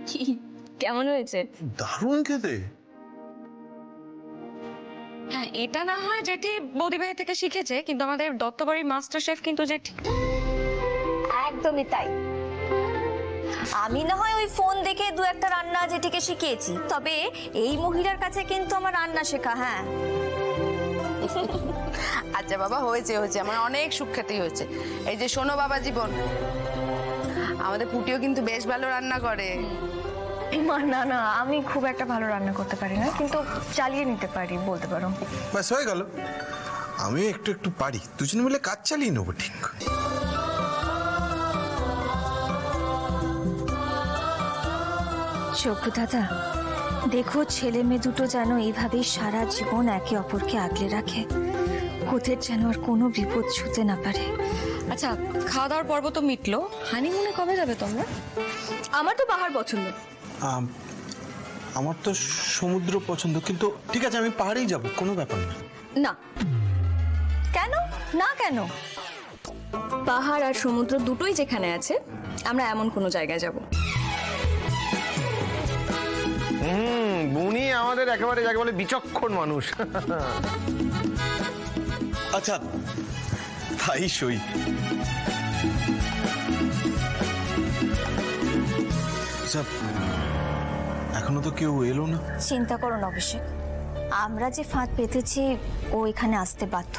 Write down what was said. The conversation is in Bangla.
কি কেমন হয়েছে? দারুণ খেতে। হ্যাঁ, এটা না হয় জেঠি বৌদি ভাই থেকে শিখেছে, কিন্তু আমাদের দত্তবাড়ির মাস্টার শেফ কিন্তু জেঠি। একদমই তাই। আমি না হয় ওই ফোন দেখে দু একটা রান্না জেঠিকে শিখিয়েছি, তবে এই মহিলার কাছে কিন্তু আমার রান্না শেখা। হ্যাঁ আচ্ছা বাবা, হয়েছে হয়েছে, আমার অনেক সুখ্যাতি হয়েছে। এই যে শোনো বাবা জীবন, আমাদের পুটিও কিন্তু বেশ ভালো রান্না করে। মা না না, আমি খুব একটা ভালো রান্না করতে পারি না, কিন্তু চালিয়ে নিতে পারি বলতে পারো। ব্যাস হয়ে গেল। আমি একটু একটু পারি, দুজনে মিলে কাজ চালিয়ে নেবো। ঠিক চক্ষু দাদা, দেখো ছেলে মেয়ে দুটো যেন এইভাবেই সারা জীবন একে অপরকে আগলে রাখে, ওদের যেন আর কোনো বিপদ ছুঁতে না পারে। আচ্ছা, খাওয়া দাওয়ার পর্ব তো মিটলো, হানিমুনে কবে যাবে তোমরা? আমার তো পাহাড় পছন্দ। আমার তো সমুদ্র পছন্দ, কিন্তু ঠিক আছে আমি পাহাড়েই যাব, কোনো ব্যাপার না। না। কেন না? কেন? পাহাড় আর সমুদ্র দুটোই যেখানে আছে, আমরা এমন কোনো জায়গায় যাব। বুনি আমাদের একেবারে যাকে বলে বিচক্ষণ মানুষ। আচ্ছা তাই সই। আচ্ছা, এখনো তো কেউ এলো না। চিন্তা করো না অভিষেক, আমরা যে ফাঁদ পেতেছি ও এখানে আসতে বাধ্য।